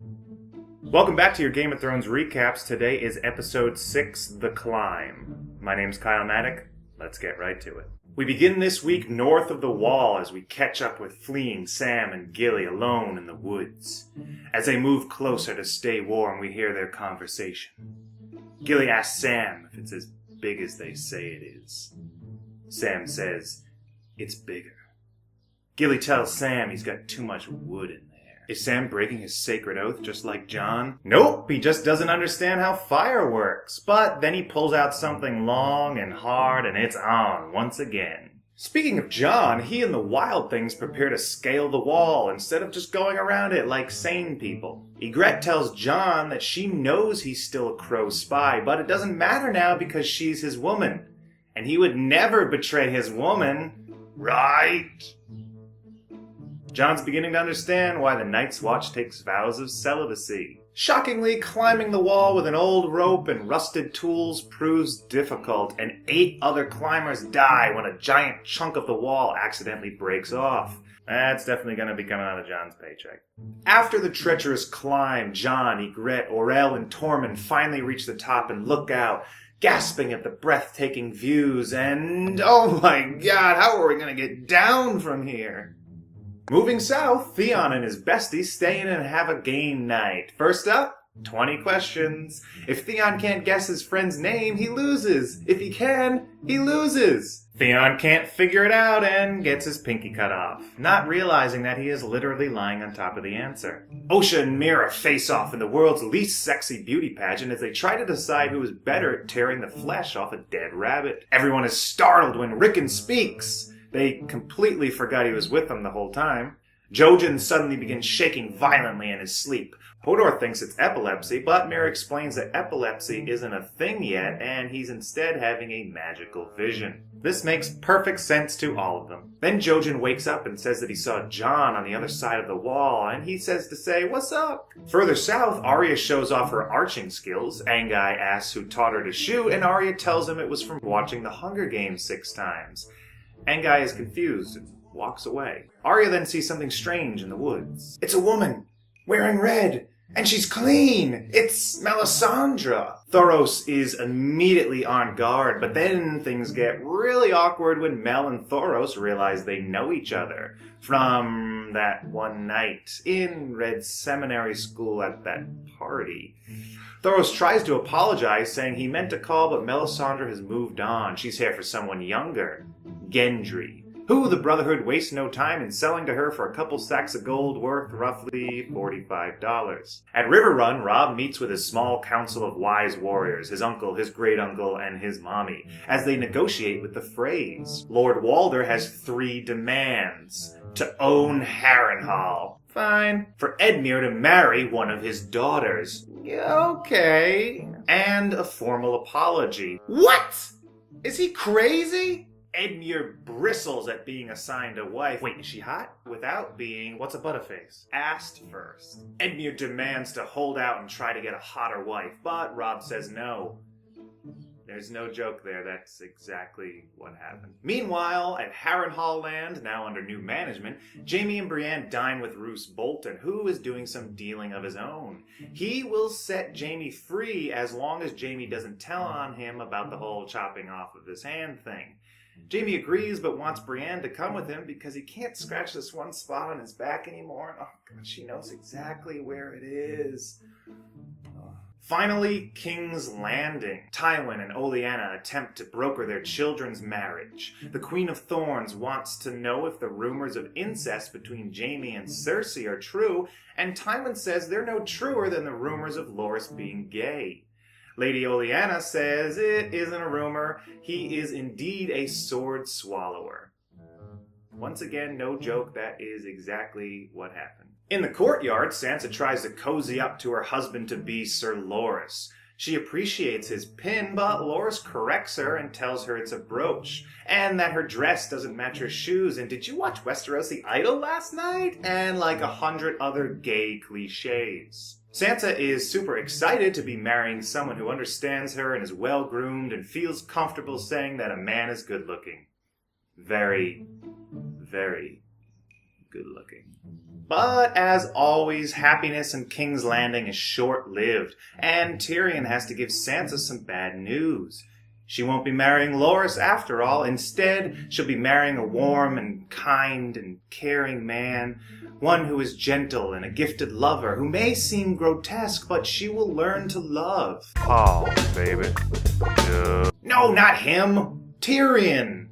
Welcome back to your Game of Thrones recaps. Today is episode 6, The Climb. My name's Kyle Maddock. Let's get right to it. We begin this week north of the Wall as we catch up with fleeing Sam and Gilly alone in the woods. As they move closer to stay warm, we hear their conversation. Gilly asks Sam if it's as big as they say it is. Sam says, "It's bigger." Gilly tells Sam he's got too much wood in there. Is Sam breaking his sacred oath just like Jon? Nope, he just doesn't understand how fire works. But then he pulls out something long and hard and it's on once again. Speaking of Jon, he and the Wild Things prepare to scale the wall instead of just going around it like sane people. Ygritte tells Jon that she knows he's still a Crow spy, but it doesn't matter now because she's his woman. And he would never betray his woman, right? Jon's beginning to understand why the Night's Watch takes vows of celibacy. Shockingly, climbing the wall with an old rope and rusted tools proves difficult, and 8 other climbers die when a giant chunk of the wall accidentally breaks off. That's definitely going to be coming out of Jon's paycheck. After the treacherous climb, Jon, Ygritte, Orell, and Tormund finally reach the top and look out, gasping at the breathtaking views, and oh my god, how are we going to get down from here? Moving south, Theon and his besties stay in and have a game night. First up, 20 questions. If Theon can't guess his friend's name, he loses. If he can, he loses. Theon can't figure it out and gets his pinky cut off, not realizing that he is literally lying on top of the answer. Osha and Mira face off in the world's least sexy beauty pageant as they try to decide who is better at tearing the flesh off a dead rabbit. Everyone is startled when Rickon speaks. They completely forgot he was with them the whole time. Jojen suddenly begins shaking violently in his sleep. Hodor thinks it's epilepsy, but Mira explains that epilepsy isn't a thing yet, and he's instead having a magical vision. This makes perfect sense to all of them. Then Jojen wakes up and says that he saw Jon on the other side of the wall, and he says to say, "What's up?" Further south, Arya shows off her arching skills. Angai asks who taught her to shoot, and Arya tells him it was from watching the Hunger Games 6 times. Angai is confused and walks away. Arya then sees something strange in the woods. It's a woman, wearing red, and she's clean! It's Melisandre! Thoros is immediately on guard, but then things get really awkward when Mel and Thoros realize they know each other from that one night in Red Seminary School at that party. Thoros tries to apologize, saying he meant to call, but Melisandre has moved on. She's here for someone younger, Gendry, who the Brotherhood wastes no time in selling to her for a couple sacks of gold worth roughly $45. At Riverrun, Robb meets with his small council of wise warriors, his uncle, his great-uncle, and his mommy, as they negotiate with the Freys. Lord Walder has 3 demands. To own Harrenhal. Fine. For Edmure to marry one of his daughters. Okay. And a formal apology. What? Is he crazy? Edmure bristles at being assigned a wife. Wait, is she hot? Without being, what's a butterface? Asked first. Edmure demands to hold out and try to get a hotter wife, but Robb says no. There's no joke there, that's exactly what happened. Meanwhile, at Harrenhal Land, now under new management, Jaime and Brienne dine with Roose Bolton, who is doing some dealing of his own. He will set Jaime free as long as Jaime doesn't tell on him about the whole chopping off of his hand thing. Jaime agrees, but wants Brienne to come with him because he can't scratch this one spot on his back anymore. Oh, God, she knows exactly where it is. Finally, King's Landing. Tywin and Olenna attempt to broker their children's marriage. The Queen of Thorns wants to know if the rumors of incest between Jaime and Cersei are true, and Tywin says they're no truer than the rumors of Loras being gay. Lady Olenna says it isn't a rumor, he is indeed a sword swallower. Once again, no joke, that is exactly what happened. In the courtyard, Sansa tries to cozy up to her husband-to-be Sir Loras. She appreciates his pin, but Loras corrects her and tells her it's a brooch, and that her dress doesn't match her shoes, and did you watch Westeros the Idol last night? And like 100 other gay cliches. Sansa is super excited to be marrying someone who understands her and is well-groomed and feels comfortable saying that a man is good-looking. Very, very good looking. But as always, happiness in King's Landing is short-lived, and Tyrion has to give Sansa some bad news. She won't be marrying Loras after all. Instead, she'll be marrying a warm and kind and caring man, one who is gentle and a gifted lover, who may seem grotesque, but she will learn to love. Oh, baby. No, not him! Tyrion!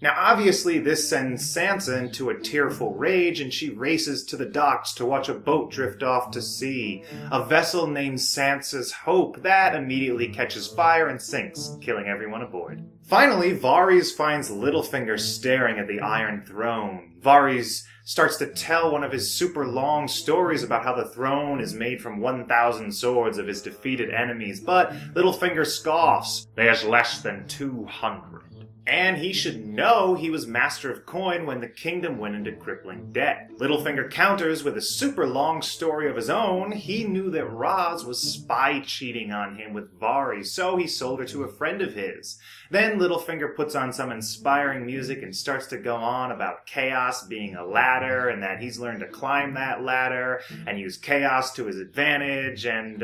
Now, obviously, this sends Sansa into a tearful rage, and she races to the docks to watch a boat drift off to sea. A vessel named Sansa's Hope that immediately catches fire and sinks, killing everyone aboard. Finally, Varys finds Littlefinger staring at the Iron Throne. Varys starts to tell one of his super long stories about how the throne is made from 1,000 swords of his defeated enemies, but Littlefinger scoffs. There's less than 200. And he should know he was master of coin when the kingdom went into crippling debt. Littlefinger counters with a super long story of his own. He knew that Raz was spy cheating on him with Varys, so he sold her to a friend of his. Then Littlefinger puts on some inspiring music and starts to go on about chaos being a ladder and that he's learned to climb that ladder and use chaos to his advantage. And,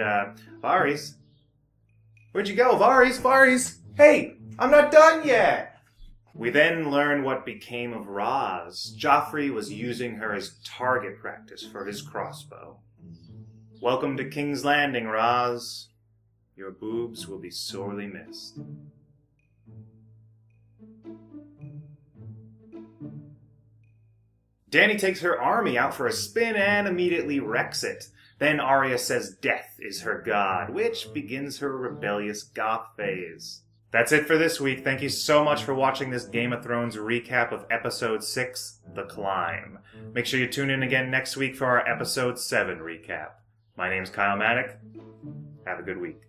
Varys? Where'd you go, Varys? Varys? Hey! I'm not done yet! We then learn what became of Raz. Joffrey was using her as target practice for his crossbow. Welcome to King's Landing, Raz. Your boobs will be sorely missed. Dany takes her army out for a spin and immediately wrecks it. Then Arya says death is her god, which begins her rebellious goth phase. That's it for this week. Thank you so much for watching this Game of Thrones recap of Episode 6, The Climb. Make sure you tune in again next week for our Episode 7 recap. My name's Kyle Maddock. Have a good week.